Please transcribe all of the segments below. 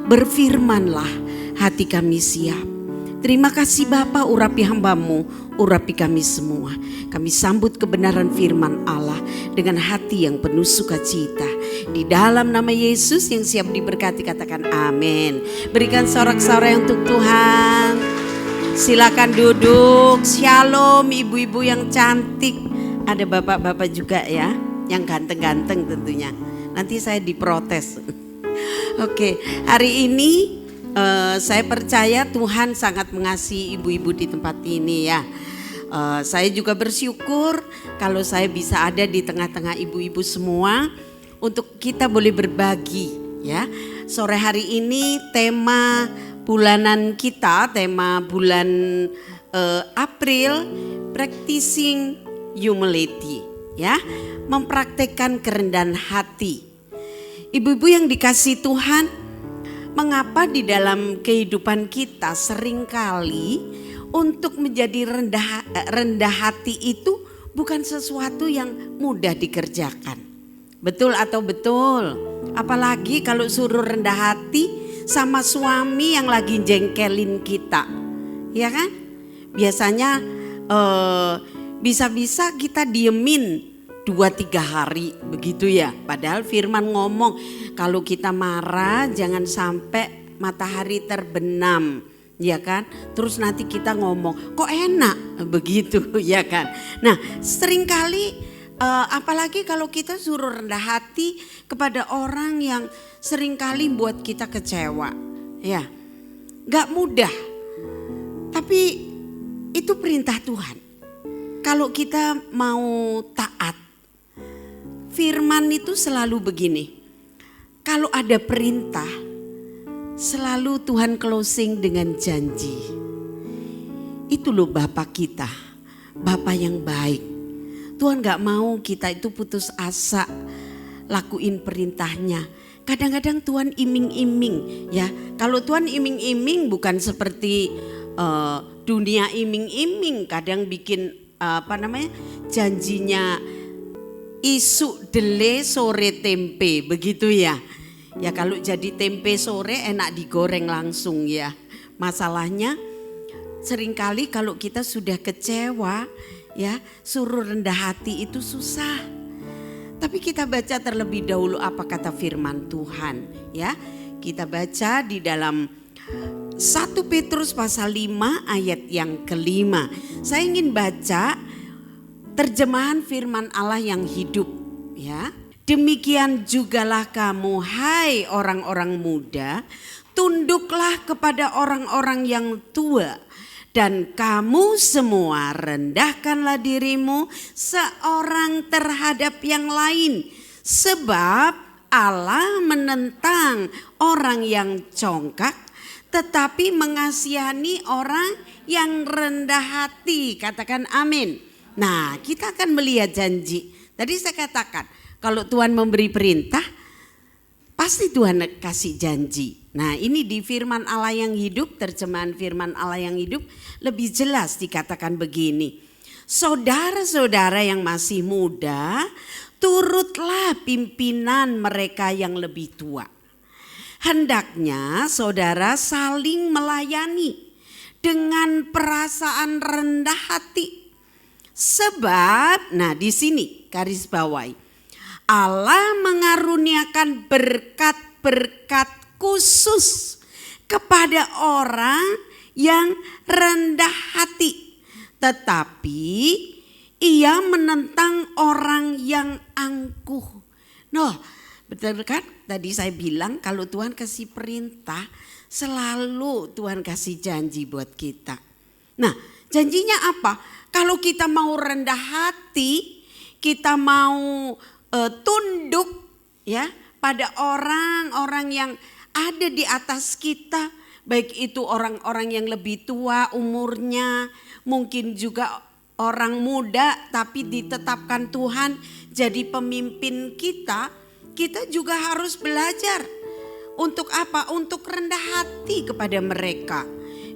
Berfirmanlah, hati kami siap. Terima kasih Bapa, urapi hamba-Mu, urapi kami semua. Kami sambut kebenaran firman Allah dengan hati yang penuh sukacita. Di dalam nama Yesus yang siap diberkati, katakan amin. Berikan sorak-sorai untuk Tuhan. Silakan duduk. Shalom ibu-ibu yang cantik. Ada bapak-bapak juga ya, yang ganteng-ganteng tentunya. Nanti saya diprotes. Oke, hari ini saya percaya Tuhan sangat mengasihi ibu-ibu di tempat ini ya. Saya juga bersyukur kalau saya bisa ada di tengah-tengah ibu-ibu semua untuk kita boleh berbagi ya. Sore hari ini tema bulanan kita, tema bulan April, practicing humility ya, mempraktekkan kerendahan hati. Ibu-ibu yang dikasihi Tuhan, mengapa di dalam kehidupan kita seringkali untuk menjadi rendah hati itu bukan sesuatu yang mudah dikerjakan. Betul atau betul? Apalagi kalau suruh rendah hati sama suami yang lagi jengkelin kita. Ya kan? Biasanya bisa-bisa kita diemin 2-3 hari begitu ya. Padahal firman ngomong kalau kita marah jangan sampai matahari terbenam, ya kan? Terus nanti kita ngomong kok enak begitu ya kan. Nah seringkali apalagi kalau kita suruh rendah hati kepada orang yang seringkali buat kita kecewa ya. Gak mudah, tapi itu perintah Tuhan. Kalau kita mau taat, firman itu selalu begini, kalau ada perintah selalu Tuhan closing dengan janji. Itu loh Bapak kita, Bapak yang baik. Tuhan gak mau kita itu putus asa lakuin perintahnya. Kadang-kadang Tuhan iming-iming ya. Kalau Tuhan iming-iming bukan seperti dunia iming-iming, kadang bikin janjinya isu dele sore tempe begitu ya. Ya kalau jadi tempe sore enak digoreng langsung ya. Masalahnya seringkali kalau kita sudah kecewa ya, suruh rendah hati itu susah. Tapi kita baca terlebih dahulu apa kata firman Tuhan ya. Kita baca di dalam 1 Petrus pasal 5 ayat yang kelima. Saya ingin baca terjemahan firman Allah yang hidup ya. Demikian jugalah kamu hai orang-orang muda, tunduklah kepada orang-orang yang tua, dan kamu semua rendahkanlah dirimu seorang terhadap yang lain, sebab Allah menentang orang yang congkak tetapi mengasihani orang yang rendah hati. Katakan amin. Nah, kita akan melihat janji. Tadi saya katakan, kalau Tuhan memberi perintah, pasti Tuhan kasih janji. Nah, ini di firman Allah yang hidup, terjemahan firman Allah yang hidup lebih jelas dikatakan begini. Saudara-saudara yang masih muda, turutlah pimpinan mereka yang lebih tua. Hendaknya saudara saling melayani dengan perasaan rendah hati. Sebab, nah di sini garis bawahi, Allah mengaruniakan berkat-berkat khusus kepada orang yang rendah hati. Tetapi ia menentang orang yang angkuh. Betul kan? Tadi saya bilang kalau Tuhan kasih perintah, selalu Tuhan kasih janji buat kita. Nah, janjinya apa? Kalau kita mau rendah hati, kita mau tunduk ya pada orang-orang yang ada di atas kita, baik itu orang-orang yang lebih tua umurnya, mungkin juga orang muda tapi ditetapkan Tuhan jadi pemimpin kita. Kita juga harus belajar untuk apa? Untuk rendah hati kepada mereka.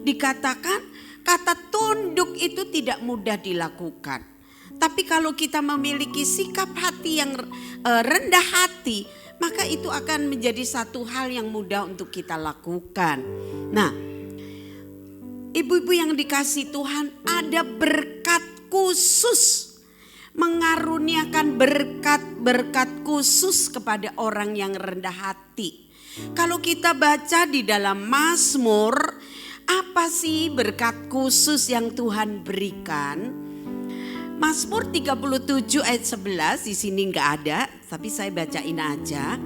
Dikatakan kata tunduk itu tidak mudah dilakukan. Tapi kalau kita memiliki sikap hati yang rendah hati, maka itu akan menjadi satu hal yang mudah untuk kita lakukan. Nah, ibu-ibu yang dikasihi Tuhan, ada berkat khusus, mengaruniakan berkat-berkat khusus kepada orang yang rendah hati. Kalau kita baca di dalam Mazmur, apa sih berkat khusus yang Tuhan berikan? Mazmur 37 ayat 11, di sini nggak ada, tapi saya bacain aja.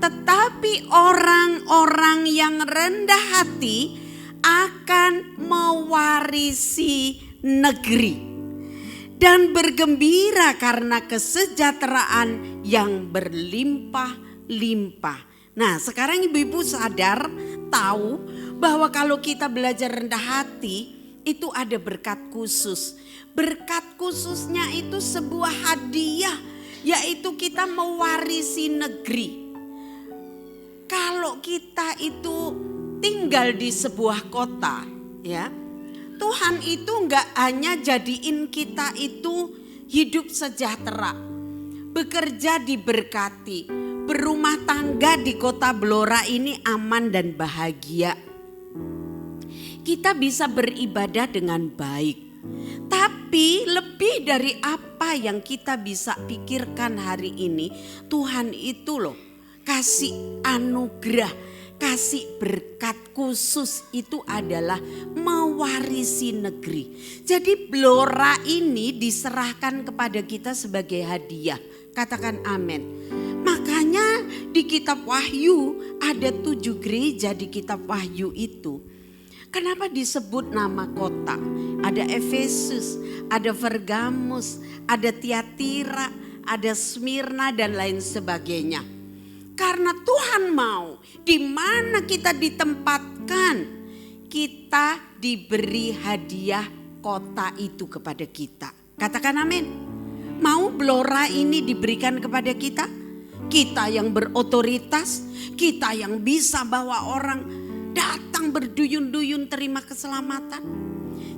Tetapi orang-orang yang rendah hati akan mewarisi negeri dan bergembira karena kesejahteraan yang berlimpah-limpah. Nah, sekarang ibu-ibu sadar, tahu bahwa kalau kita belajar rendah hati itu ada berkat khusus. Berkat khususnya itu sebuah hadiah, yaitu kita mewarisi negeri. Kalau kita itu tinggal di sebuah kota, ya, Tuhan itu enggak hanya jadiin kita itu hidup sejahtera, bekerja diberkati, berumah tangga di kota Blora ini aman dan bahagia. Kita bisa beribadah dengan baik. Tapi lebih dari apa yang kita bisa pikirkan hari ini, Tuhan itu loh kasih anugerah, kasih berkat khusus itu adalah mewarisi negeri. Jadi Blora ini diserahkan kepada kita sebagai hadiah. Katakan amin. Makanya di kitab Wahyu ada 7 gereja di kitab Wahyu itu. Kenapa disebut nama kota? Ada Efesus, ada Pergamus, ada Tiatira, ada Smyrna dan lain sebagainya. Karena Tuhan mau di mana kita ditempatkan, kita diberi hadiah kota itu kepada kita. Katakan amin. Mau Blora ini diberikan kepada kita? Kita yang berotoritas, kita yang bisa bawa orang datang berduyun-duyun terima keselamatan.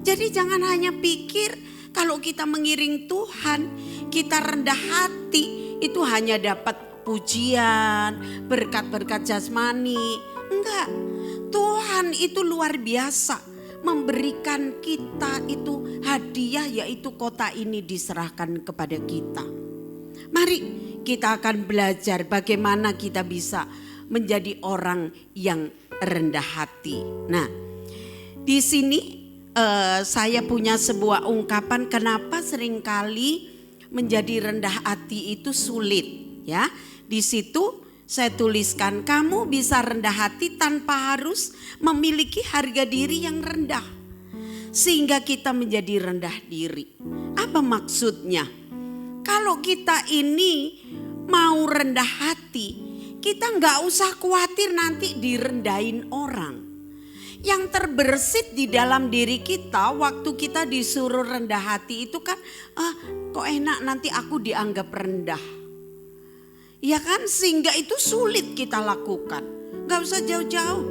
Jadi jangan hanya pikir kalau kita mengiring Tuhan, kita rendah hati, itu hanya dapat pujian, berkat-berkat jasmani. Enggak, Tuhan itu luar biasa memberikan kita itu hadiah, yaitu kota ini diserahkan kepada kita. Mari kita akan belajar bagaimana kita bisa menjadi orang yang rendah hati. Nah, di sini saya punya sebuah ungkapan kenapa seringkali menjadi rendah hati itu sulit, ya. Di situ saya tuliskan, kamu bisa rendah hati tanpa harus memiliki harga diri yang rendah. Sehingga kita menjadi rendah diri. Apa maksudnya? Kalau kita ini mau rendah hati, kita nggak usah khawatir nanti direndahin orang. Yang terbersit di dalam diri kita waktu kita disuruh rendah hati itu kan, kok enak nanti aku dianggap rendah. Ya kan, sehingga itu sulit kita lakukan. Gak usah jauh-jauh.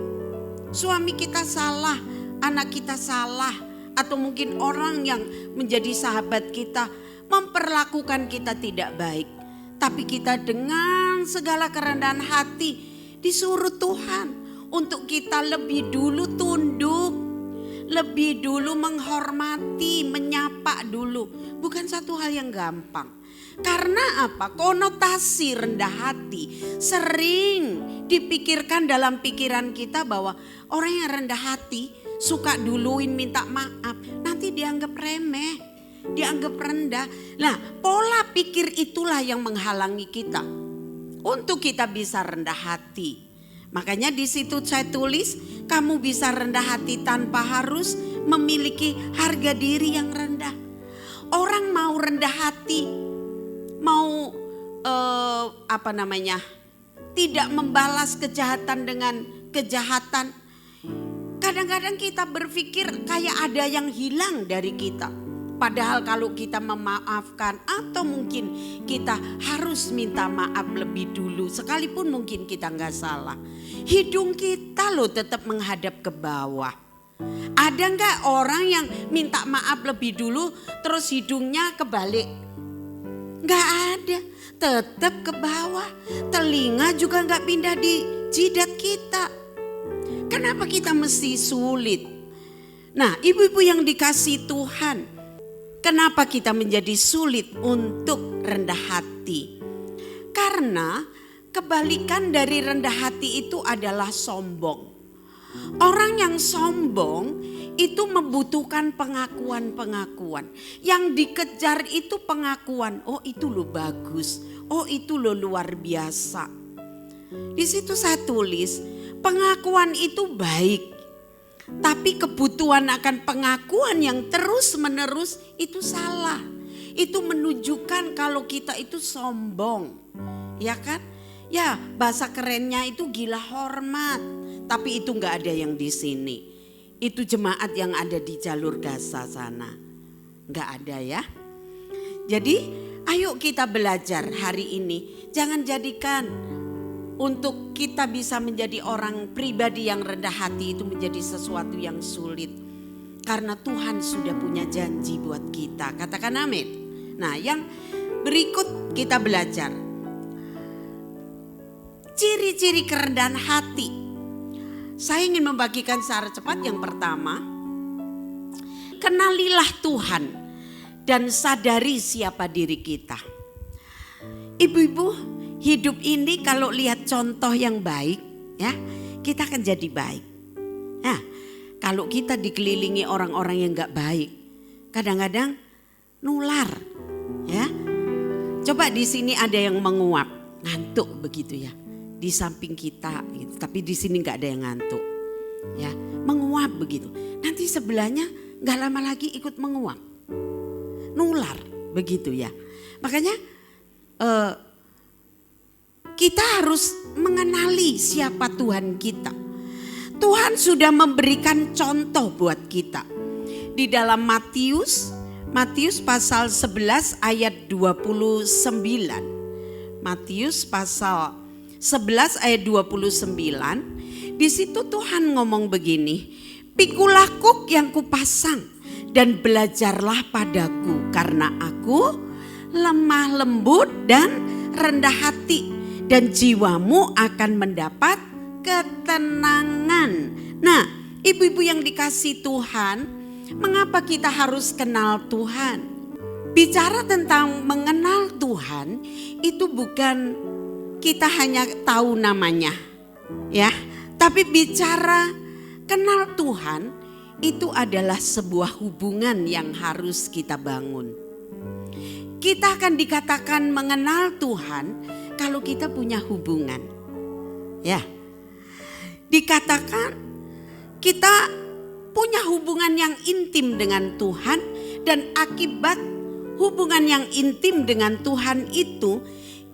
Suami kita salah, anak kita salah, atau mungkin orang yang menjadi sahabat kita memperlakukan kita tidak baik. Tapi kita dengan segala kerendahan hati disuruh Tuhan untuk kita lebih dulu tunduk, lebih dulu menghormati, menyapa dulu. Bukan satu hal yang gampang. Karena apa? Konotasi rendah hati sering dipikirkan dalam pikiran kita bahwa orang yang rendah hati suka duluin minta maaf, nanti dianggap remeh, dianggap rendah. Nah, pola pikir itulah yang menghalangi kita untuk kita bisa rendah hati. Makanya di situ saya tulis, kamu bisa rendah hati tanpa harus memiliki harga diri yang rendah. Orang mau rendah hati, mau tidak membalas kejahatan dengan kejahatan. Kadang-kadang kita berpikir kayak ada yang hilang dari kita. Padahal kalau kita memaafkan atau mungkin kita harus minta maaf lebih dulu, sekalipun mungkin kita nggak salah, hidung kita loh tetap menghadap ke bawah. Ada nggak orang yang minta maaf lebih dulu terus hidungnya kebalik? Nggak ada, tetap ke bawah. Telinga juga nggak pindah di jidat kita. Kenapa kita mesti sulit? Nah, ibu-ibu yang dikasihi Tuhan, kenapa kita menjadi sulit untuk rendah hati? Karena kebalikan dari rendah hati itu adalah sombong. Orang yang sombong itu membutuhkan pengakuan-pengakuan. Yang dikejar itu pengakuan. Oh, itu lo bagus. Oh, itu lo luar biasa. Di situ saya tulis, pengakuan itu baik. Tapi kebutuhan akan pengakuan yang terus-menerus itu salah. Itu menunjukkan kalau kita itu sombong. Ya kan? Ya, bahasa kerennya itu gila hormat. Tapi itu nggak ada yang di sini. Itu jemaat yang ada di jalur Gaza sana. Nggak ada ya. Jadi ayo kita belajar hari ini. Jangan jadikan untuk kita bisa menjadi orang pribadi yang rendah hati itu menjadi sesuatu yang sulit. Karena Tuhan sudah punya janji buat kita. Katakan amin. Nah, yang berikut kita belajar. Ciri-ciri kerendahan hati. Saya ingin membagikan secara cepat. Yang pertama, kenalilah Tuhan dan sadari siapa diri kita. Ibu-ibu, hidup ini kalau lihat contoh yang baik, ya, kita akan jadi baik. Nah, kalau kita dikelilingi orang-orang yang gak baik, kadang-kadang nular, ya. Coba di sini ada yang menguap, ngantuk begitu ya. Di samping kita, gitu. Tapi di sini nggak ada yang ngantuk, ya, menguap begitu. Nanti sebelahnya nggak lama lagi ikut menguap, nular begitu ya. Makanya kita harus mengenali siapa Tuhan kita. Tuhan sudah memberikan contoh buat kita di dalam Matius pasal 11 ayat 29. Matius pasal 11 ayat 29, di situ Tuhan ngomong begini, pikulah kuk yang kupasang dan belajarlah padaku karena aku lemah lembut dan rendah hati dan jiwamu akan mendapat ketenangan. Nah, ibu-ibu yang dikasihi Tuhan, mengapa kita harus kenal Tuhan? Bicara tentang mengenal Tuhan itu bukan kita hanya tahu namanya, ya. Tapi bicara kenal Tuhan itu adalah sebuah hubungan yang harus kita bangun. Kita akan dikatakan mengenal Tuhan kalau kita punya hubungan, ya. Dikatakan kita punya hubungan yang intim dengan Tuhan dan akibat hubungan yang intim dengan Tuhan itu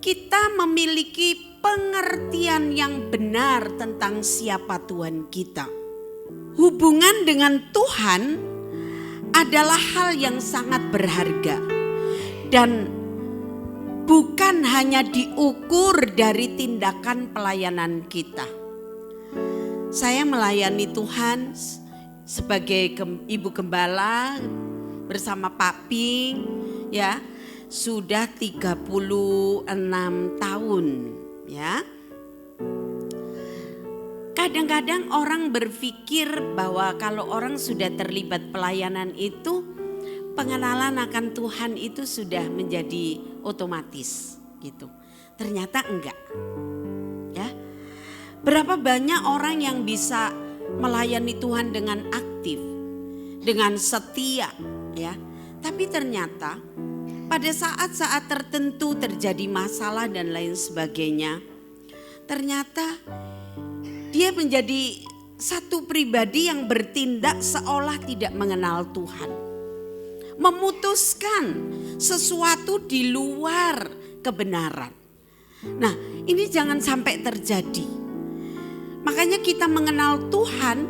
kita memiliki pengertian yang benar tentang siapa Tuhan kita. Hubungan dengan Tuhan adalah hal yang sangat berharga dan bukan hanya diukur dari tindakan pelayanan kita. Saya melayani Tuhan sebagai ibu gembala bersama Pak Ping, ya. Sudah 36 tahun, ya. Kadang-kadang orang berpikir bahwa kalau orang sudah terlibat pelayanan itu, pengenalan akan Tuhan itu sudah menjadi otomatis gitu. Ternyata enggak. Ya. Berapa banyak orang yang bisa melayani Tuhan dengan aktif, dengan setia, ya. Tapi ternyata pada saat-saat tertentu terjadi masalah dan lain sebagainya, ternyata dia menjadi satu pribadi yang bertindak seolah tidak mengenal Tuhan. Memutuskan sesuatu di luar kebenaran. Nah, ini jangan sampai terjadi. Makanya kita mengenal Tuhan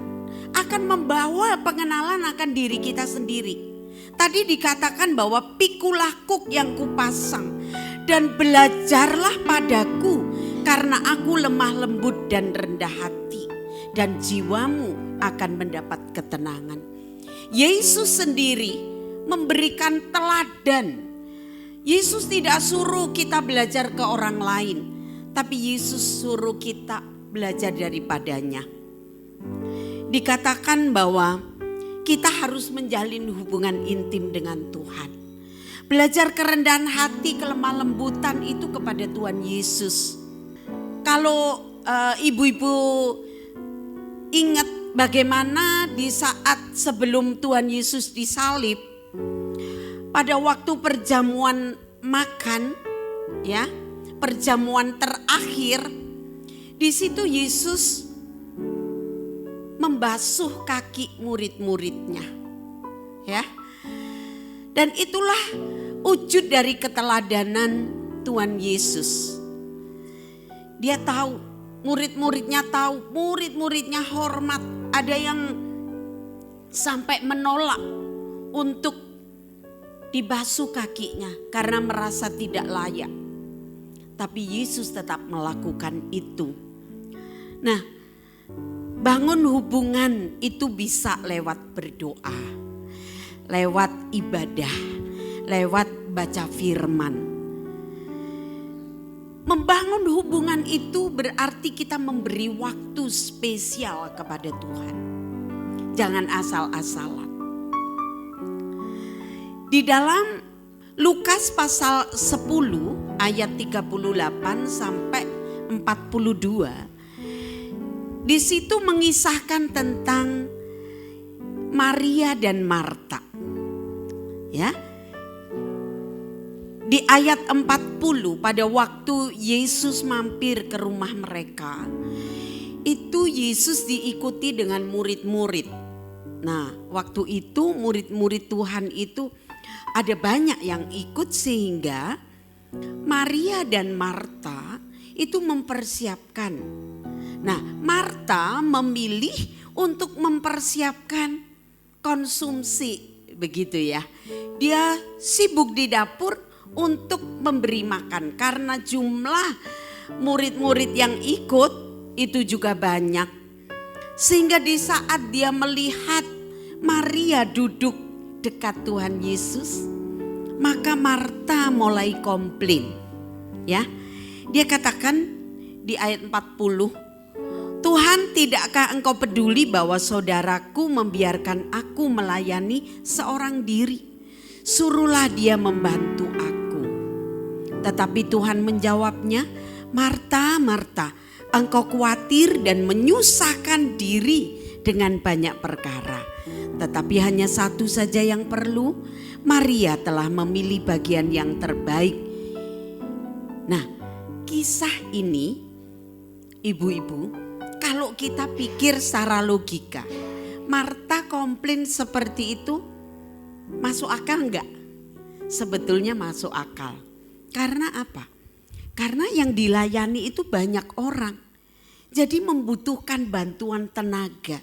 akan membawa pengenalan akan diri kita sendiri. Tadi dikatakan bahwa pikulah kuk yang kupasang dan belajarlah padaku karena aku lemah lembut dan rendah hati dan jiwamu akan mendapat ketenangan. Yesus sendiri memberikan teladan Yesus tidak suruh kita belajar ke orang lain, tapi Yesus suruh kita belajar daripadanya. Dikatakan bahwa kita harus menjalin hubungan intim dengan Tuhan. Belajar kerendahan hati, kelemah lembutan itu kepada Tuhan Yesus. Kalau ibu-ibu ingat bagaimana di saat sebelum Tuhan Yesus disalib, pada waktu perjamuan makan, ya, perjamuan terakhir, di situ Yesus membasuh kaki murid-muridnya, ya. Dan itulah wujud dari keteladanan Tuhan Yesus. Dia tahu, murid-muridnya tahu, murid-muridnya hormat. Ada yang sampai menolak untuk dibasuh kakinya karena merasa tidak layak. Tapi Yesus tetap melakukan itu. Nah, bangun hubungan itu bisa lewat berdoa, lewat ibadah, lewat baca firman. Membangun hubungan itu berarti kita memberi waktu spesial kepada Tuhan. Jangan asal-asalan. Di dalam Lukas pasal 10 ayat 38 sampai 42, di situ mengisahkan tentang Maria dan Marta. Ya. Di ayat 40, pada waktu Yesus mampir ke rumah mereka, itu Yesus diikuti dengan murid-murid. Nah, waktu itu murid-murid Tuhan itu ada banyak yang ikut, sehingga Maria dan Marta itu mempersiapkan. Nah, Marta memilih untuk mempersiapkan konsumsi, begitu ya. Dia sibuk di dapur untuk memberi makan karena jumlah murid-murid yang ikut itu juga banyak. Sehingga di saat dia melihat Maria duduk dekat Tuhan Yesus, maka Marta mulai komplain. Ya. Dia katakan di ayat 40, "Tuhan, tidakkah engkau peduli bahwa saudaraku membiarkan aku melayani seorang diri? Suruhlah dia membantu aku." Tetapi Tuhan menjawabnya, "Marta, Marta, engkau khawatir dan menyusahkan diri dengan banyak perkara. Tetapi hanya satu saja yang perlu. Maria telah memilih bagian yang terbaik." Nah, kisah ini, ibu-ibu, kalau kita pikir secara logika, Marta komplain seperti itu masuk akal enggak? Sebetulnya masuk akal. Karena apa? Karena yang dilayani itu banyak orang. Jadi membutuhkan bantuan tenaga.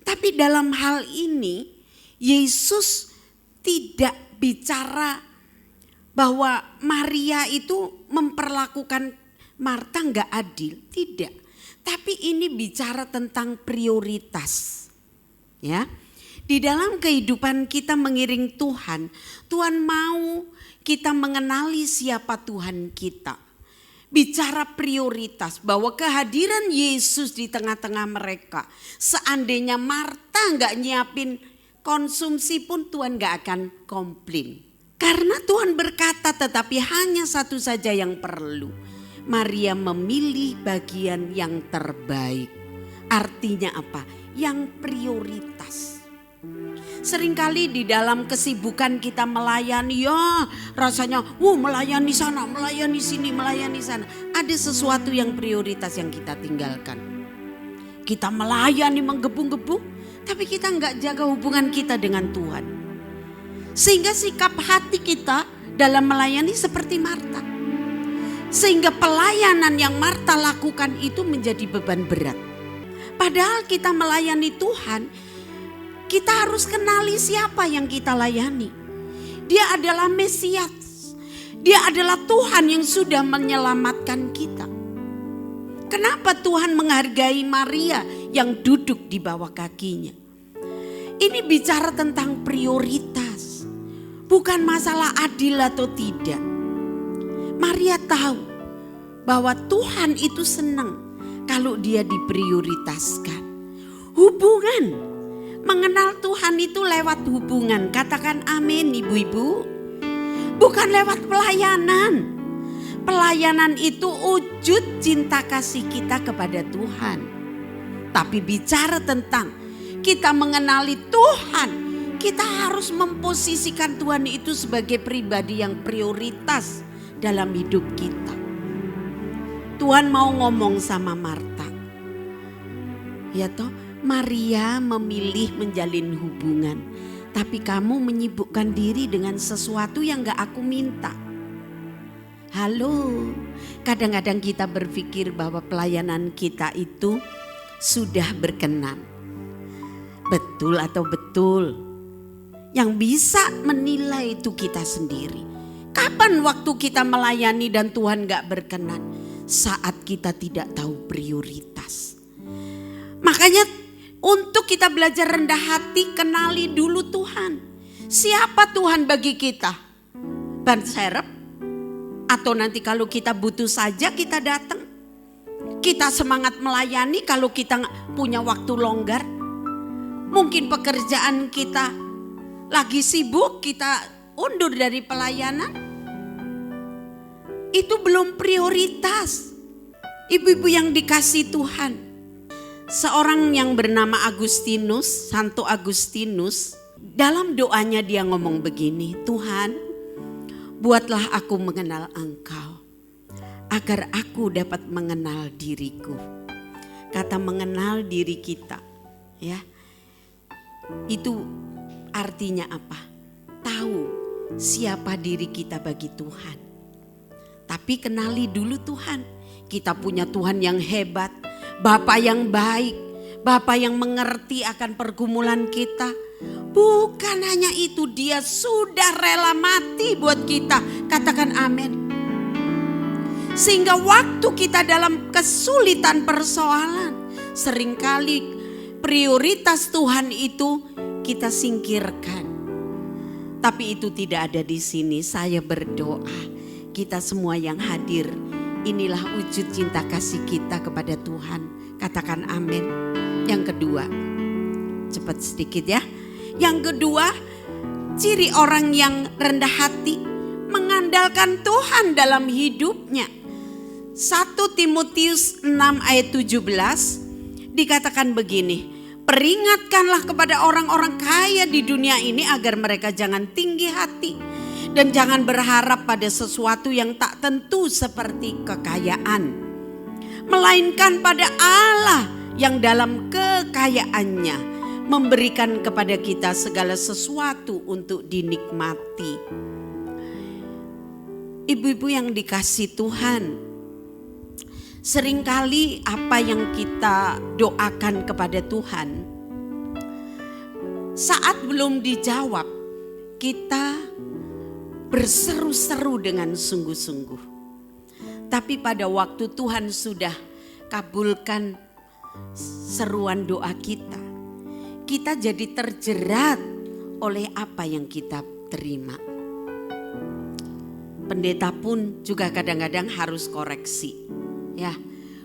Tapi dalam hal ini Yesus tidak bicara bahwa Maria itu memperlakukan Marta enggak adil, tidak. Tapi ini bicara tentang prioritas. Ya. Di dalam kehidupan kita mengiring Tuhan, Tuhan mau kita mengenali siapa Tuhan kita. Bicara prioritas, bahwa kehadiran Yesus di tengah-tengah mereka, seandainya Marta enggak nyiapin konsumsi pun Tuhan enggak akan komplain. Karena Tuhan berkata, tetapi hanya satu saja yang perlu. Maria memilih bagian yang terbaik. Artinya apa? Yang prioritas. Seringkali di dalam kesibukan kita melayani, ya rasanya melayani sana, melayani sini, melayani sana. Ada sesuatu yang prioritas yang kita tinggalkan. Kita melayani menggebu-gebu, tapi kita enggak jaga hubungan kita dengan Tuhan. Sehingga sikap hati kita dalam melayani seperti Marta. Sehingga pelayanan yang Marta lakukan itu menjadi beban berat. Padahal kita melayani Tuhan, kita harus kenali siapa yang kita layani. Dia adalah Mesias. Dia adalah Tuhan yang sudah menyelamatkan kita. Kenapa Tuhan menghargai Maria yang duduk di bawah kakinya? Ini bicara tentang prioritas. bukan masalah adil atau tidak. Maria tahu bahwa Tuhan itu senang kalau dia diprioritaskan. Hubungan, mengenal Tuhan itu lewat hubungan. Katakan amin ibu-ibu. Bukan lewat pelayanan. Pelayanan itu wujud cinta kasih kita kepada Tuhan. Tapi bicara tentang kita mengenali Tuhan, kita harus memposisikan Tuhan itu sebagai pribadi yang prioritas dalam hidup kita. Tuhan mau ngomong sama Marta. Ya toh, Maria memilih menjalin hubungan. Tapi kamu menyibukkan diri dengan sesuatu yang gak aku minta. Halo, kadang-kadang kita berpikir bahwa pelayanan kita itu sudah berkenan. Betul atau betul? Yang bisa menilai itu kita sendiri. Kapan waktu kita melayani dan Tuhan gak berkenan? Saat kita tidak tahu prioritas. Makanya untuk kita belajar rendah hati, kenali dulu Tuhan. Siapa Tuhan bagi kita? Ban serep? Atau nanti kalau kita butuh saja kita datang. Kita semangat melayani kalau kita punya waktu longgar. Mungkin pekerjaan kita lagi sibuk, kita undur dari pelayanan. Itu belum prioritas. Ibu-ibu yang dikasih Tuhan. Seorang yang bernama Agustinus, Santo Agustinus, dalam doanya dia ngomong begini, Tuhan, buatlah aku mengenal Engkau, agar aku dapat mengenal diriku. Kata mengenal diri kita, ya, itu artinya apa? Tahu siapa diri kita bagi Tuhan. Tapi kenali dulu Tuhan. Kita punya Tuhan yang hebat, Bapa yang baik, Bapa yang mengerti akan pergumulan kita. Bukan hanya itu, dia sudah rela mati buat kita. Katakan amin. Sehingga waktu kita dalam kesulitan persoalan, seringkali prioritas Tuhan itu kita singkirkan. Tapi itu tidak ada di sini. Saya berdoa kita semua yang hadir, inilah wujud cinta kasih kita kepada Tuhan. Katakan amin. Yang kedua, cepat sedikit ya. Yang kedua, ciri orang yang rendah hati mengandalkan Tuhan dalam hidupnya. 1 Timotius 6 ayat 17 dikatakan begini, peringatkanlah kepada orang-orang kaya di dunia ini agar mereka jangan tinggi hati dan jangan berharap pada sesuatu yang tak tentu seperti kekayaan, melainkan pada Allah yang dalam kekayaannya memberikan kepada kita segala sesuatu untuk dinikmati. Ibu-ibu yang dikasih Tuhan, seringkali apa yang kita doakan kepada Tuhan, saat belum dijawab, kita berseru-seru dengan sungguh-sungguh. Tapi pada waktu Tuhan sudah kabulkan seruan doa kita, kita jadi terjerat oleh apa yang kita terima. Pendeta pun juga kadang-kadang harus koreksi. Ya,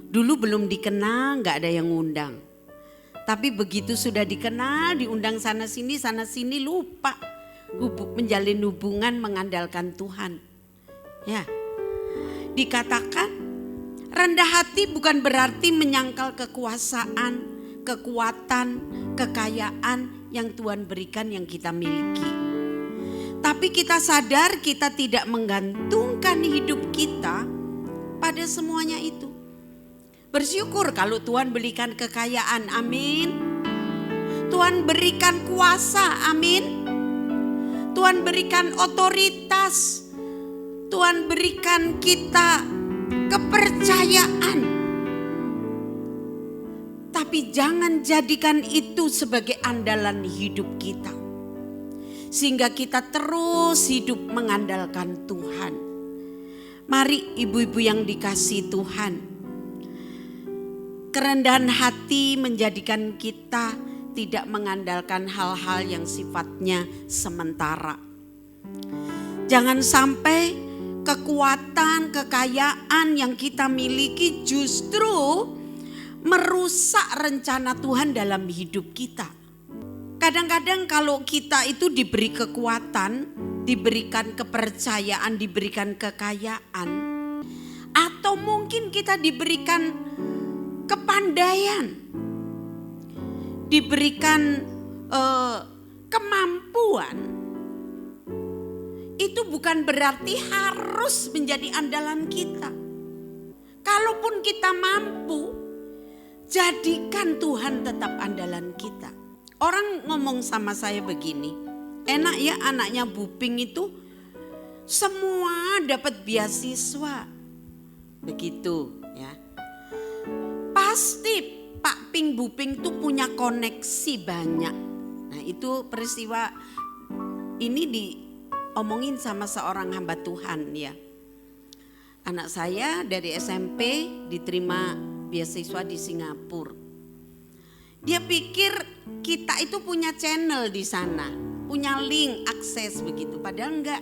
dulu belum dikenal, nggak ada yang ngundang. Tapi begitu sudah dikenal, diundang sana sini lupa menjalin hubungan mengandalkan Tuhan. Ya, dikatakan rendah hati bukan berarti menyangkal kekuasaan, kekuatan, kekayaan yang Tuhan berikan yang kita miliki. Tapi kita sadar kita tidak menggantungkan hidup kita pada semuanya itu. Bersyukur kalau Tuhan berikan kekayaan, amin. Tuhan berikan kuasa, amin. Tuhan berikan otoritas. Tuhan berikan kita kepercayaan. Tapi jangan jadikan itu sebagai andalan hidup kita. Sehingga kita terus hidup mengandalkan Tuhan. Mari ibu-ibu yang dikasih Tuhan. Kerendahan hati menjadikan kita tidak mengandalkan hal-hal yang sifatnya sementara. Jangan sampai kekuatan, kekayaan yang kita miliki justru merusak rencana Tuhan dalam hidup kita. Kadang-kadang kalau kita itu diberi kekuatan, diberikan kepercayaan, diberikan kekayaan, atau mungkin kita diberikan kepandaian, diberikan kemampuan, itu bukan berarti harus menjadi andalan kita. Kalaupun kita mampu, jadikan Tuhan tetap andalan kita. Orang ngomong sama saya begini, enak ya anaknya Buping itu semua dapat beasiswa. Begitu ya. Pasti Pak Ping Buping itu punya koneksi banyak. Nah itu peristiwa ini diomongin sama seorang hamba Tuhan ya. Anak saya dari SMP diterima beasiswa di Singapura. Dia pikir kita itu punya channel di sana, punya link akses begitu, padahal enggak.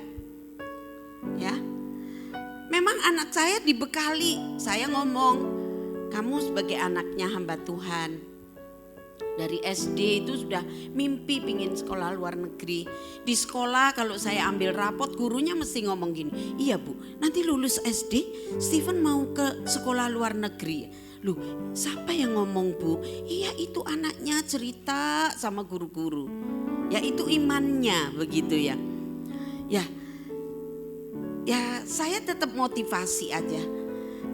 Ya. Memang anak saya dibekali, saya ngomong, kamu sebagai anaknya hamba Tuhan, dari SD itu sudah mimpi pingin sekolah luar negeri. Di sekolah kalau saya ambil rapot, gurunya mesti ngomong gini, iya Bu, nanti lulus SD Steven mau ke sekolah luar negeri. Loh, siapa yang ngomong Bu? Iya itu anaknya cerita sama guru-guru. Ya itu imannya begitu ya. Ya saya tetap motivasi aja.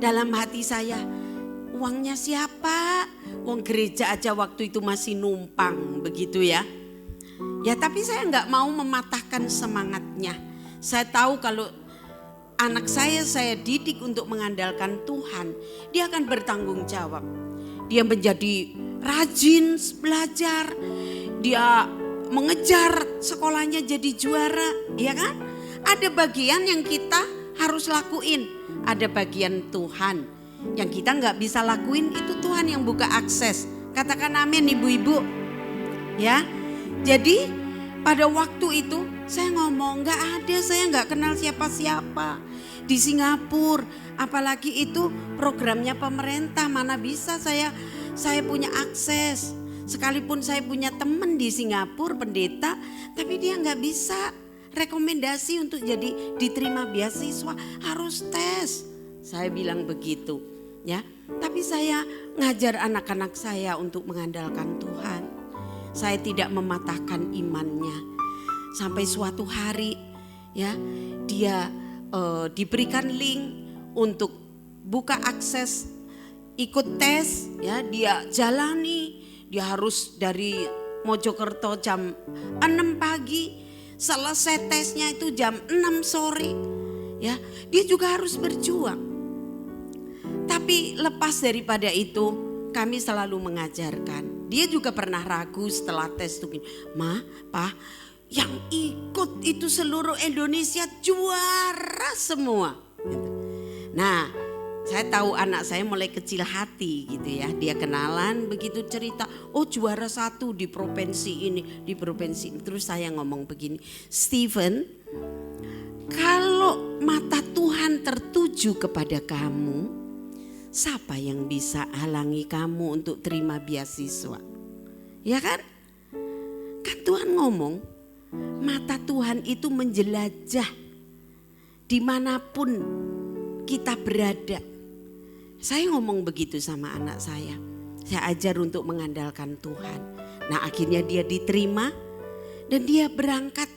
Dalam hati saya, uangnya siapa? Uang gereja aja waktu itu masih numpang begitu ya. Ya tapi saya nggak mau mematahkan semangatnya. Saya tahu kalau anak saya didik untuk mengandalkan Tuhan, dia akan bertanggung jawab. Dia menjadi rajin belajar, dia mengejar sekolahnya jadi juara, ya kan? Ada bagian yang kita harus lakuin, ada bagian Tuhan yang kita nggak bisa lakuin, itu Tuhan yang buka akses. Katakan amin ibu-ibu, ya. Jadi pada waktu itu saya ngomong nggak ada, saya nggak kenal siapa-siapa di Singapura, apalagi itu programnya pemerintah, mana bisa saya punya akses. Sekalipun saya punya teman di Singapura pendeta, tapi dia nggak bisa rekomendasi untuk jadi diterima beasiswa, harus tes. Saya bilang begitu, ya. Tapi saya ngajar anak-anak saya untuk mengandalkan Tuhan. Saya tidak mematahkan imannya. Sampai suatu hari, ya, dia diberikan link untuk buka akses ikut tes, ya, dia jalani, dia harus dari Mojokerto jam 6 pagi, selesai tesnya itu jam 6 sore, ya, dia juga harus berjuang. Tapi lepas daripada itu, kami selalu mengajarkan. Dia juga pernah ragu setelah tes tuh, Ma, Pa, yang ikut itu seluruh Indonesia juara semua. Nah, saya tahu anak saya mulai kecil hati gitu ya. Dia kenalan begitu cerita, oh juara 1 di provinsi ini, di provinsi ini. Terus saya ngomong begini, Steven, kalau mata Tuhan tertuju kepada kamu, siapa yang bisa halangi kamu untuk terima beasiswa? Ya kan? Kan Tuhan ngomong, mata Tuhan itu menjelajah dimanapun kita berada. Saya ngomong begitu sama anak saya. Saya ajar untuk mengandalkan Tuhan. Nah akhirnya dia diterima dan dia berangkat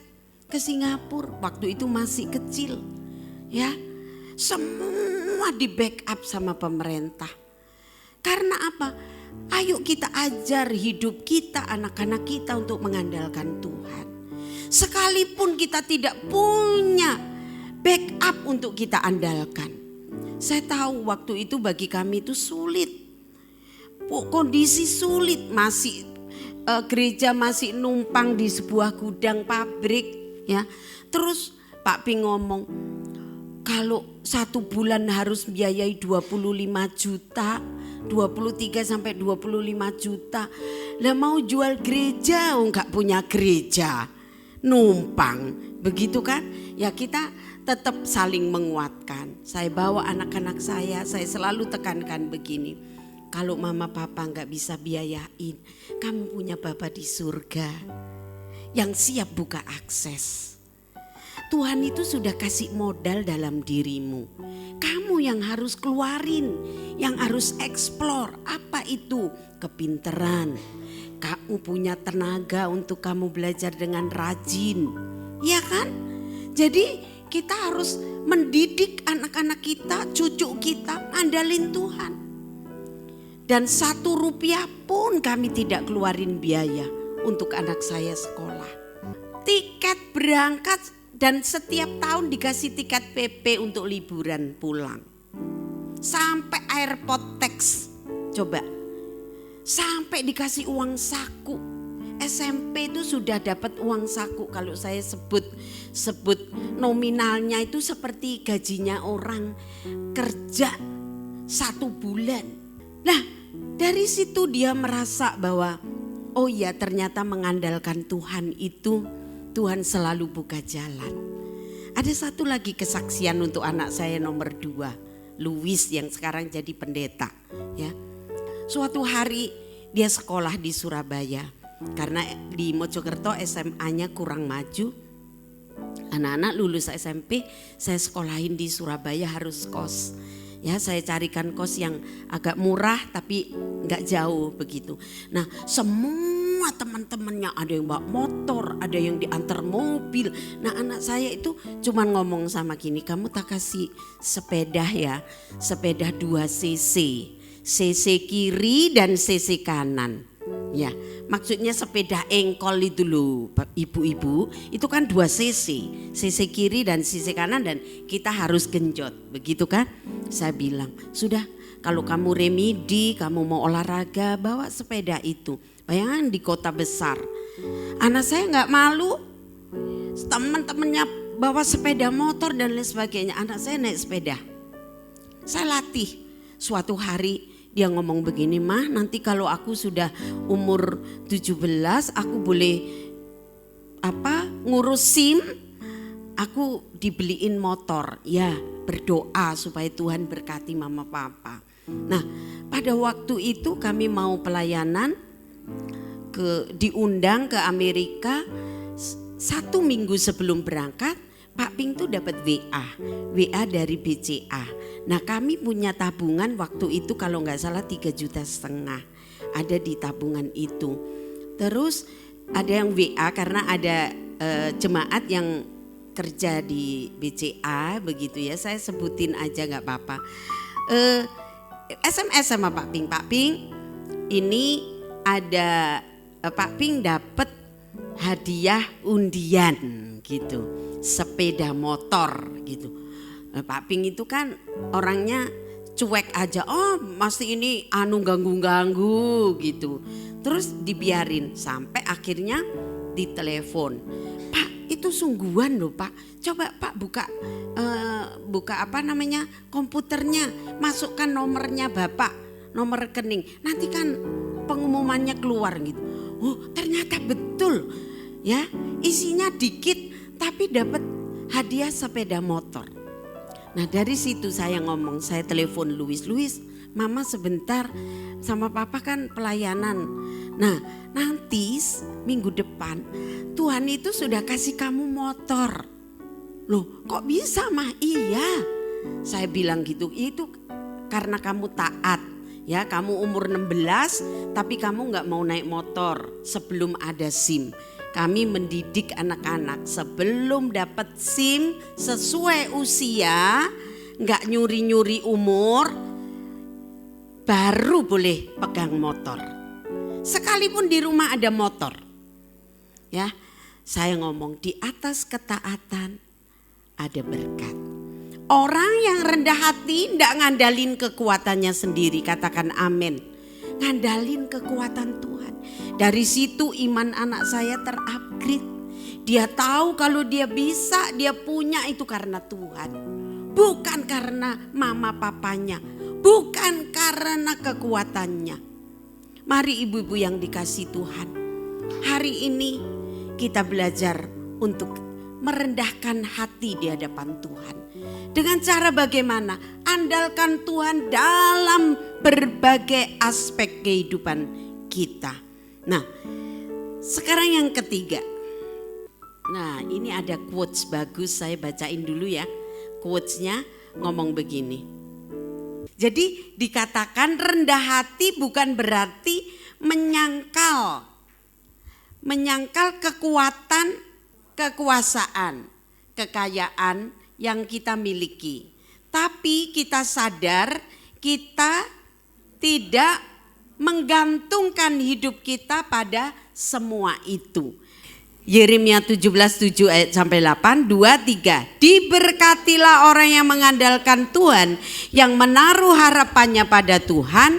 ke Singapura. Waktu itu masih kecil. Ya, semua di backup sama pemerintah. Karena apa? Ayo kita ajar hidup kita, anak-anak kita untuk mengandalkan Tuhan. Sekalipun kita tidak punya backup untuk kita andalkan. Saya tahu waktu itu bagi kami itu sulit. Kondisi sulit, masih gereja masih numpang di sebuah gudang pabrik, ya. Terus Pak Ping ngomong, kalau 1 bulan harus biayai 25 juta, 23 sampai 25 juta. Lah mau jual gereja, enggak punya gereja. numpang, begitu kan? Ya kita tetap saling menguatkan. Saya bawa anak-anak saya selalu tekankan begini. Kalau mama papa nggak bisa biayain, kamu punya Bapa di surga yang siap buka akses. Tuhan itu sudah kasih modal dalam dirimu. Kamu yang harus keluarin, yang harus eksplor. Apa itu? Kepinteran. Kamu punya tenaga untuk kamu belajar dengan rajin. Ya kan? Jadi kita harus mendidik anak-anak kita, cucu kita, andalin Tuhan. Dan 1 rupiah pun kami tidak keluarin biaya untuk anak saya sekolah. Tiket berangkat dan setiap tahun dikasih tiket PP untuk liburan pulang. Sampai airport tax, coba. Sampai dikasih uang saku. SMP itu sudah dapat uang saku, kalau saya sebut nominalnya itu seperti gajinya orang kerja 1 bulan. Nah, dari situ dia merasa bahwa oh ya, ternyata mengandalkan Tuhan itu Tuhan selalu buka jalan. Ada satu lagi kesaksian untuk anak saya nomor 2, Louis yang sekarang jadi pendeta. Ya, suatu hari dia sekolah di Surabaya karena di Mojokerto SMA-nya kurang maju. Anak-anak lulus SMP saya sekolahin di Surabaya harus kos. Ya, saya carikan kos yang agak murah tapi nggak jauh begitu. Nah, semua teman-temannya ada yang bawa motor, ada yang diantar mobil. Nah, anak saya itu cuma ngomong sama gini, kamu tak kasih sepeda ya, sepeda 2 cc, cc kiri dan cc kanan. Ya, maksudnya sepeda engkol itu loh ibu-ibu, itu kan 2 cc, cc kiri dan cc kanan dan kita harus genjot, begitu kan? Saya bilang, sudah kalau kamu remedi, kamu mau olahraga, bawa sepeda itu. Bayangkan di kota besar, anak saya nggak malu, teman-temannya bawa sepeda motor dan lain sebagainya, anak saya naik sepeda. Saya latih, suatu hari dia ngomong begini, mah nanti kalau aku sudah umur 17 aku boleh ngurus SIM, aku dibeliin motor. Ya, berdoa supaya Tuhan berkati mama papa. Nah, pada waktu itu kami mau pelayanan diundang ke Amerika. 1 minggu sebelum berangkat Pak Ping tuh dapat WA dari BCA. Nah, kami punya tabungan waktu itu kalau nggak salah 3,5 juta ada di tabungan itu. Terus ada yang WA karena ada jemaat yang kerja di BCA begitu ya, saya sebutin aja nggak apa-apa. SMS sama Pak Ping, ini ada Pak Ping dapat hadiah undian gitu, sepeda motor gitu. Pak Ping itu kan orangnya cuek aja, oh masih ini ganggu-ganggu gitu. Terus dibiarin sampai akhirnya ditelepon, Pak itu sungguhan loh Pak, coba Pak buka komputernya, masukkan nomornya Bapak, nomor rekening, nanti kan pengumumannya keluar gitu. Oh ternyata betul ya, isinya dikit tapi dapat hadiah sepeda motor. Nah dari situ saya ngomong, saya telepon Louis, mama sebentar sama papa kan pelayanan. Nah nanti minggu depan Tuhan itu sudah kasih kamu motor. Loh kok bisa mah? Iya, saya bilang gitu, itu karena kamu taat. Ya, kamu umur 16 tapi kamu gak mau naik motor sebelum ada SIM. Kami mendidik anak-anak sebelum dapat SIM sesuai usia, gak nyuri-nyuri umur, baru boleh pegang motor. Sekalipun di rumah ada motor. Ya, saya ngomong di atas ketaatan ada berkat. Orang yang rendah hati tidak ngandalin kekuatannya sendiri, katakan amin. Ngandalin kekuatan Tuhan. Dari situ iman anak saya terupgrade. Dia tahu kalau dia bisa, dia punya itu karena Tuhan. Bukan karena mama papanya, bukan karena kekuatannya. Mari ibu-ibu yang dikasihi Tuhan, hari ini kita belajar untuk merendahkan hati di hadapan Tuhan. Dengan cara bagaimana? Andalkan Tuhan dalam berbagai aspek kehidupan kita. Nah, sekarang yang ketiga. Nah, ini ada quotes bagus, saya bacain dulu ya. Quotesnya ngomong begini. Jadi dikatakan rendah hati bukan berarti menyangkal kekuatan, kekuasaan, kekayaan yang kita miliki. Tapi kita sadar kita tidak menggantungkan hidup kita pada semua itu. Yeremia 17:7 ayat sampai 8, 2, 3. Diberkatilah orang yang mengandalkan Tuhan, yang menaruh harapannya pada Tuhan.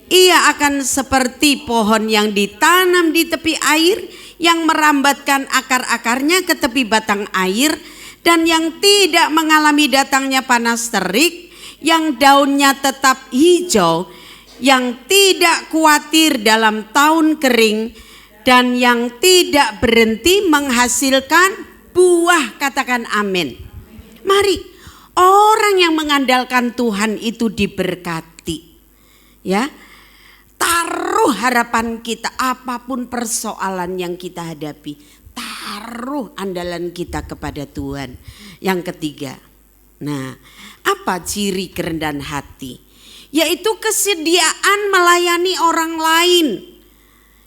Ia akan seperti pohon yang ditanam di tepi air, yang merambatkan akar-akarnya ke tepi batang air, dan yang tidak mengalami datangnya panas terik, yang daunnya tetap hijau, yang tidak khawatir dalam tahun kering, dan yang tidak berhenti menghasilkan buah. Katakan amin. Mari, orang yang mengandalkan Tuhan itu diberkati. Ya, taruh harapan kita, apapun persoalan yang kita hadapi, taruh andalan kita kepada Tuhan. Yang ketiga, nah, apa ciri kerendahan hati? Yaitu kesediaan melayani orang lain.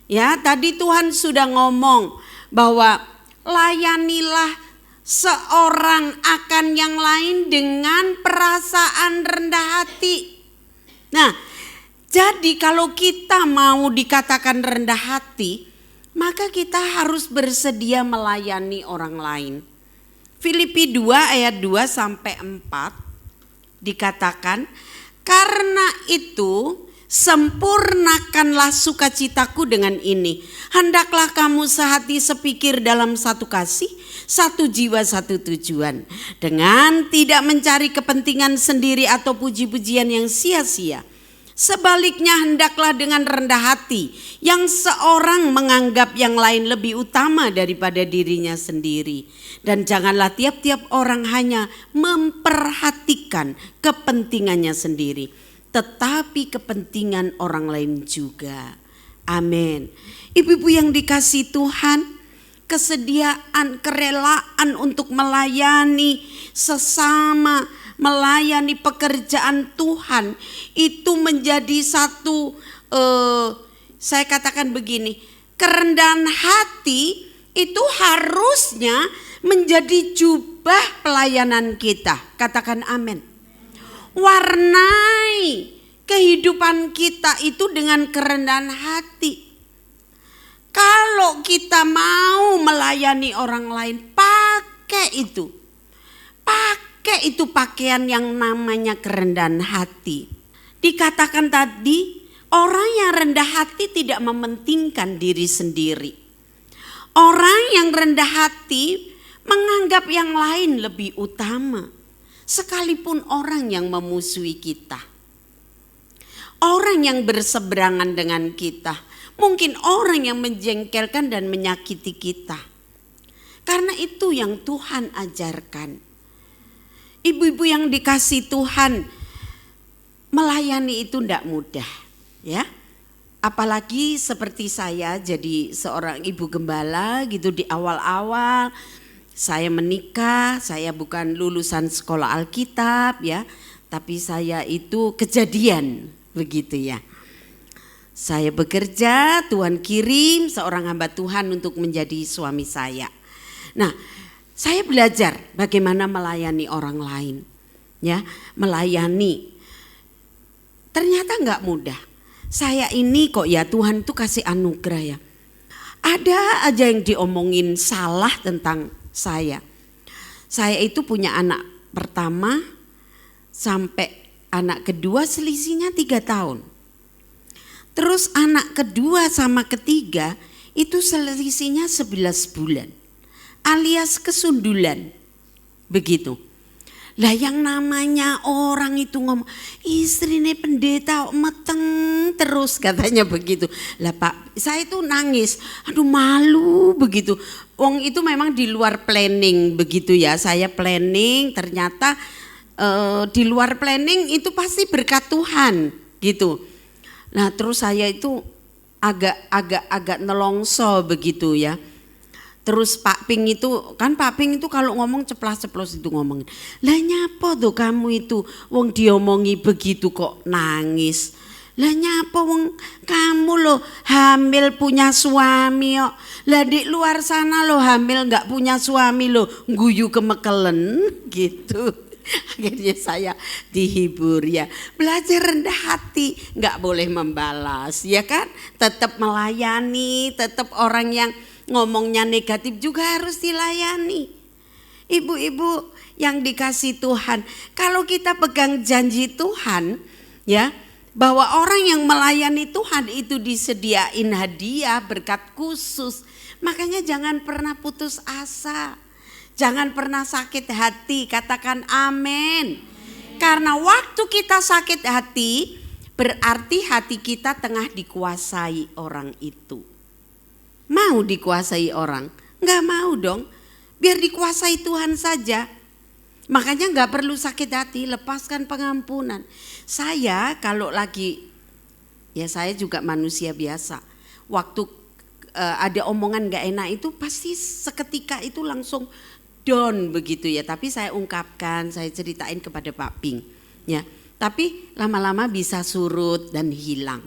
Ya, tadi Tuhan sudah ngomong bahwa layanilah seorang akan yang lain dengan perasaan rendah hati. Nah, jadi kalau kita mau dikatakan rendah hati, maka kita harus bersedia melayani orang lain. Filipi 2 ayat 2 sampai 4 dikatakan, karena itu sempurnakanlah sukacitaku dengan ini. Hendaklah kamu sehati sepikir dalam satu kasih, satu jiwa, satu tujuan. Dengan tidak mencari kepentingan sendiri atau puji-pujian yang sia-sia. Sebaliknya hendaklah dengan rendah hati, yang seorang menganggap yang lain lebih utama daripada dirinya sendiri. Dan janganlah tiap-tiap orang hanya memperhatikan kepentingannya sendiri, tetapi kepentingan orang lain juga. Amin. Ibu-ibu yang dikasihi Tuhan, kesediaan, kerelaan untuk melayani sesama, melayani pekerjaan Tuhan itu menjadi satu, saya katakan begini, kerendahan hati itu harusnya menjadi jubah pelayanan kita. Katakan amin. Warnai kehidupan kita itu dengan kerendahan hati. Kalau kita mau melayani orang lain, pakai itu pakaian yang namanya kerendahan hati. Dikatakan tadi, orang yang rendah hati tidak mementingkan diri sendiri. Orang yang rendah hati menganggap yang lain lebih utama. Sekalipun orang yang memusuhi kita, orang yang berseberangan dengan kita, mungkin orang yang menjengkelkan dan menyakiti kita. Karena itu yang Tuhan ajarkan. Ibu-ibu yang dikasihi Tuhan, melayani itu tidak mudah, ya. Apalagi seperti saya jadi seorang ibu gembala gitu di awal-awal. Saya menikah, saya bukan lulusan sekolah Alkitab ya, tapi saya itu kejadian begitu ya. Saya bekerja, Tuhan kirim seorang hamba Tuhan untuk menjadi suami saya. Nah, saya belajar bagaimana melayani orang lain, ya, melayani. Ternyata nggak mudah. Saya ini kok ya Tuhan tuh kasih anugerah ya. Ada aja yang diomongin salah tentang saya. Saya itu punya anak pertama sampai anak kedua selisihnya 3 tahun. Terus anak kedua sama ketiga itu selisihnya 11 bulan. Alias kesundulan. Begitu. Lah yang namanya orang itu ngomong, istrinya pendeta meteng terus katanya begitu. Lah Pak, saya itu nangis, aduh malu begitu. Wong itu memang di luar planning begitu ya, saya planning ternyata di luar planning itu pasti berkat Tuhan gitu. Nah terus saya itu agak nelongso begitu ya. Terus Pak Ping itu, kan Pak Ping itu kalau ngomong ceplas-ceplos itu ngomong. Lah nyapa tuh kamu itu, wong diomongi begitu kok nangis. Lah nyapa wong kamu loh hamil punya suami kok. Lah di luar sana loh hamil nggak punya suami loh, guyu kemekelen gitu. Akhirnya saya dihibur ya, belajar rendah hati, nggak boleh membalas ya kan, tetap melayani, tetap orang yang ngomongnya negatif juga harus dilayani. Ibu-ibu yang dikasih Tuhan, kalau kita pegang janji Tuhan ya, bahwa orang yang melayani Tuhan itu disediain hadiah berkat khusus, makanya jangan pernah putus asa, jangan pernah sakit hati, katakan amin. Karena waktu kita sakit hati berarti hati kita tengah dikuasai orang itu. Mau dikuasai orang? Enggak mau dong, biar dikuasai Tuhan saja. Makanya enggak perlu sakit hati, lepaskan pengampunan. Saya kalau lagi, ya saya juga manusia biasa. Waktu ada omongan enggak enak itu pasti seketika itu langsung down begitu ya. Tapi saya ungkapkan, saya ceritain kepada Pak Ping ya. Tapi lama-lama bisa surut dan hilang,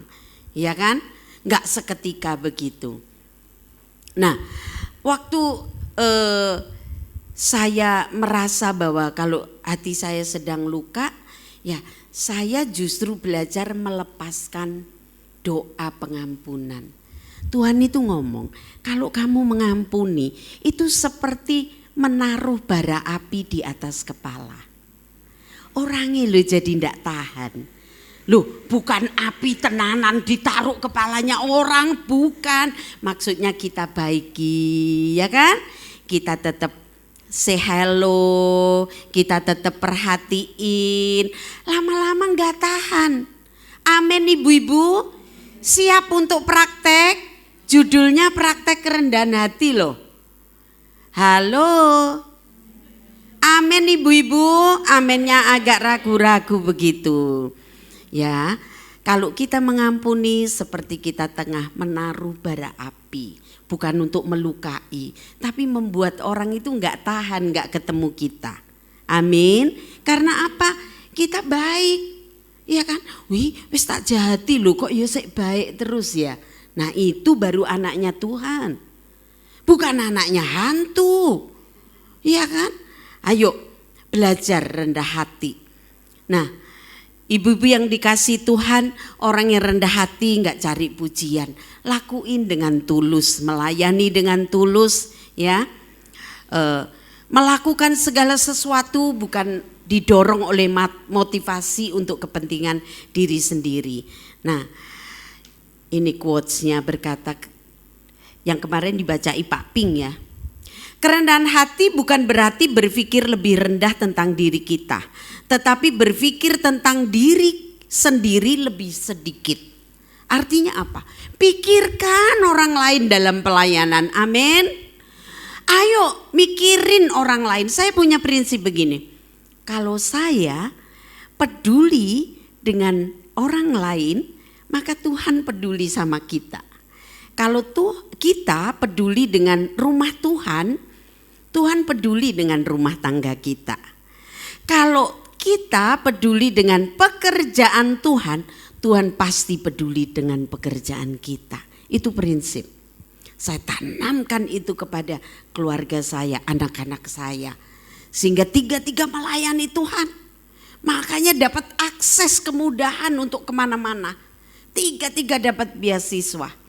ya kan? Enggak seketika begitu. Nah, waktu saya merasa bahwa kalau hati saya sedang luka, ya saya justru belajar melepaskan doa pengampunan. Tuhan itu ngomong, kalau kamu mengampuni itu seperti menaruh bara api di atas kepala. Orangnya lo jadi ndak tahan. Loh, bukan api tenanan ditaruh kepalanya orang, bukan. Maksudnya kita baiki, ya kan? Kita tetap say hello, kita tetap perhatiin. Lama-lama enggak tahan. Amin ibu-ibu, siap untuk praktek? Judulnya praktek kerendahan hati loh. Halo. Amin ibu-ibu, aminnya agak ragu-ragu begitu. Ya, kalau kita mengampuni seperti kita tengah menaruh bara api, bukan untuk melukai, tapi membuat orang itu enggak tahan, enggak ketemu kita. Amin. Karena apa? Kita baik, ya kan? Wih, wis tak jahati loh, kok ya sik baik terus ya. Nah itu baru anaknya Tuhan, bukan anaknya hantu, ya kan? Ayo belajar rendah hati. Nah, ibu-ibu yang dikasih Tuhan, orang yang rendah hati nggak cari pujian, lakuin dengan tulus, melayani dengan tulus, ya, melakukan segala sesuatu bukan didorong oleh motivasi untuk kepentingan diri sendiri. Nah, ini quotes-nya berkata, yang kemarin dibaca Pak Ping ya. Kerendahan hati bukan berarti berpikir lebih rendah tentang diri kita, tetapi berpikir tentang diri sendiri lebih sedikit. Artinya apa? Pikirkan orang lain dalam pelayanan. Amin. Ayo mikirin orang lain. Saya punya prinsip begini. Kalau saya peduli dengan orang lain, maka Tuhan peduli sama kita. Kalau kita peduli dengan rumah Tuhan, Tuhan peduli dengan rumah tangga kita. Kalau kita peduli dengan pekerjaan Tuhan, Tuhan pasti peduli dengan pekerjaan kita. Itu prinsip. Saya tanamkan itu kepada keluarga saya, anak-anak saya. Sehingga tiga-tiga melayani Tuhan. Makanya dapat akses kemudahan untuk kemana-mana. Tiga-tiga dapat beasiswa.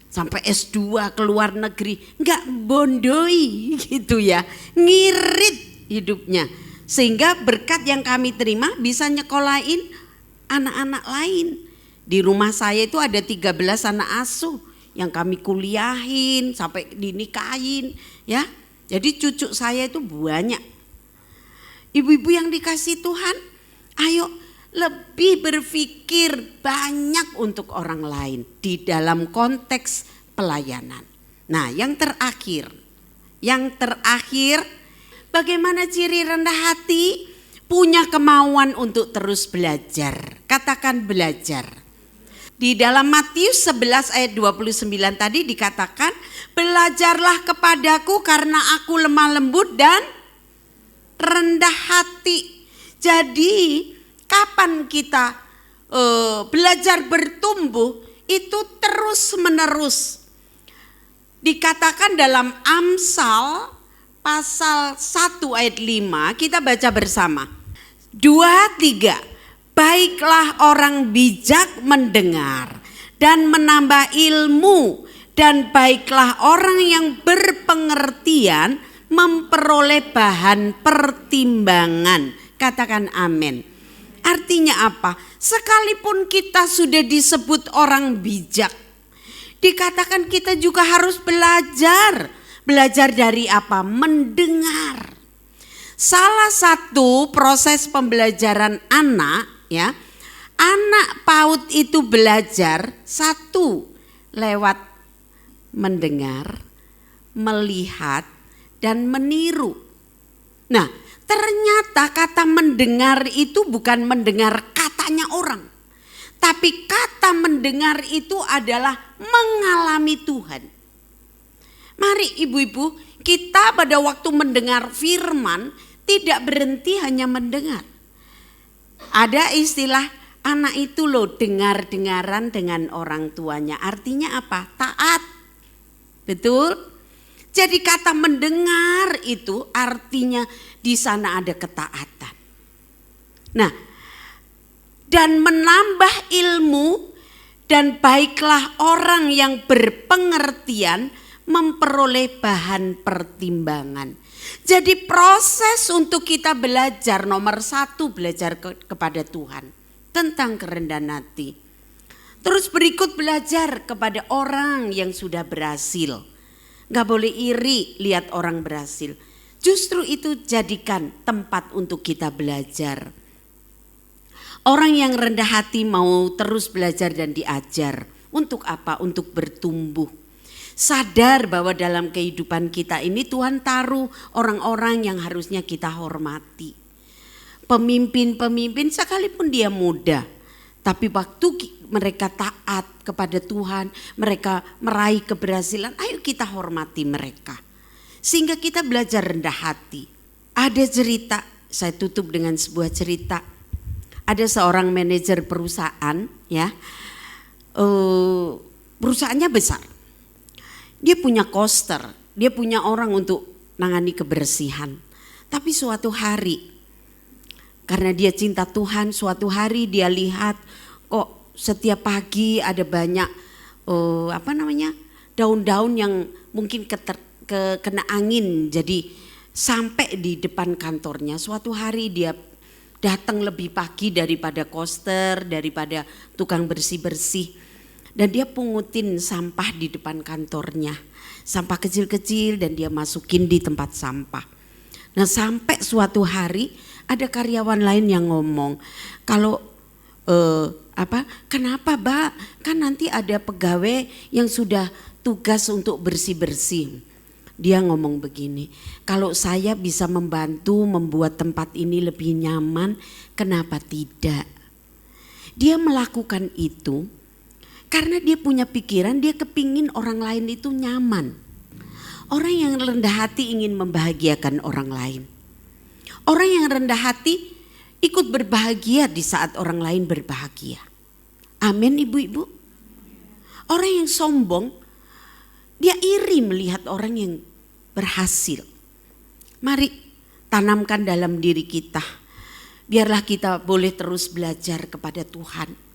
Sampai S2 ke luar negeri, enggak bondoi gitu ya, ngirit hidupnya. Sehingga berkat yang kami terima bisa nyekolahin anak-anak lain. Di rumah saya itu ada 13 anak asuh yang kami kuliahin sampai dinikahin ya. Jadi cucu saya itu banyak. Ibu-ibu yang dikasih Tuhan, ayo lebih berpikir banyak untuk orang lain di dalam konteks pelayanan. Nah, yang terakhir, bagaimana ciri rendah hati? Punya kemauan untuk terus belajar. Katakan belajar. Di dalam Matius 11 ayat 29 tadi dikatakan, belajarlah kepadaku karena aku lemah lembut dan rendah hati. Jadi kapan kita belajar bertumbuh? Itu terus menerus. Dikatakan dalam Amsal pasal 1 ayat 5, kita baca bersama. 2, 3. Baiklah orang bijak mendengar dan menambah ilmu, dan baiklah orang yang berpengertian memperoleh bahan pertimbangan. Katakan amin. Artinya apa? Sekalipun kita sudah disebut orang bijak, dikatakan kita juga harus belajar. Belajar dari apa? Mendengar. Salah satu proses pembelajaran anak, ya, anak PAUD itu belajar satu, lewat mendengar, melihat, dan meniru. Nah, ternyata kata mendengar itu bukan mendengar katanya orang, tapi kata mendengar itu adalah mengalami Tuhan. Mari ibu-ibu, kita pada waktu mendengar firman tidak berhenti hanya mendengar. Ada istilah anak itu loh dengar-dengaran dengan orang tuanya. Artinya apa? Taat. Betul? Jadi kata mendengar itu artinya di sana ada ketaatan. Nah, dan menambah ilmu, dan baiklah orang yang berpengertian memperoleh bahan pertimbangan. Jadi proses untuk kita belajar, nomor 1 belajar kepada Tuhan tentang kerendahan hati. Terus berikut belajar kepada orang yang sudah berhasil. Gak boleh iri lihat orang berhasil. Justru itu jadikan tempat untuk kita belajar. Orang yang rendah hati mau terus belajar dan diajar. Untuk apa? Untuk bertumbuh. Sadar bahwa dalam kehidupan kita ini Tuhan taruh orang-orang yang harusnya kita hormati. Pemimpin-pemimpin sekalipun dia muda, tapi waktu mereka taat kepada Tuhan, mereka meraih keberhasilan, ayo kita hormati mereka. Sehingga kita belajar rendah hati. Ada cerita, saya tutup dengan sebuah cerita. Ada seorang manajer perusahaan, ya, perusahaannya besar. Dia punya koster, dia punya orang untuk nangani kebersihan. Tapi suatu hari, karena dia cinta Tuhan, suatu hari dia lihat kok setiap pagi ada banyak daun-daun yang mungkin kena angin, jadi sampai di depan kantornya. Suatu hari dia datang lebih pagi daripada koster, daripada tukang bersih-bersih. Dan dia pungutin sampah di depan kantornya. Sampah kecil-kecil dan dia masukin di tempat sampah. Nah, sampai suatu hari ada karyawan lain yang ngomong, kalau kenapa Mbak? Kan nanti ada pegawai yang sudah tugas untuk bersih-bersih. Dia ngomong begini, kalau saya bisa membantu membuat tempat ini lebih nyaman, kenapa tidak? Dia melakukan itu karena dia punya pikiran, dia kepingin orang lain itu nyaman. Orang yang rendah hati ingin membahagiakan orang lain. Orang yang rendah hati ikut berbahagia di saat orang lain berbahagia. Amin ibu-ibu. Orang yang sombong, dia iri melihat orang yang berhasil. Mari tanamkan dalam diri kita. Biarlah kita boleh terus belajar kepada Tuhan.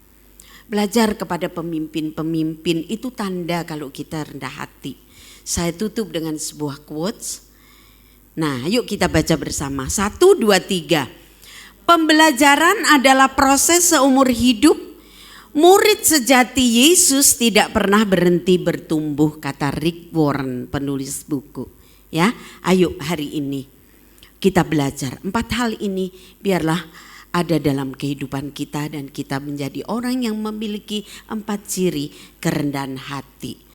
Belajar kepada pemimpin-pemimpin, itu tanda kalau kita rendah hati. Saya tutup dengan sebuah quotes. Nah, yuk kita baca bersama. 1, 2, 3. Pembelajaran adalah proses seumur hidup. Murid sejati Yesus tidak pernah berhenti bertumbuh, kata Rick Warren, penulis buku. Ya, ayo hari ini kita belajar. 4 hal ini biarlah ada dalam kehidupan kita dan kita menjadi orang yang memiliki 4 ciri kerendahan hati.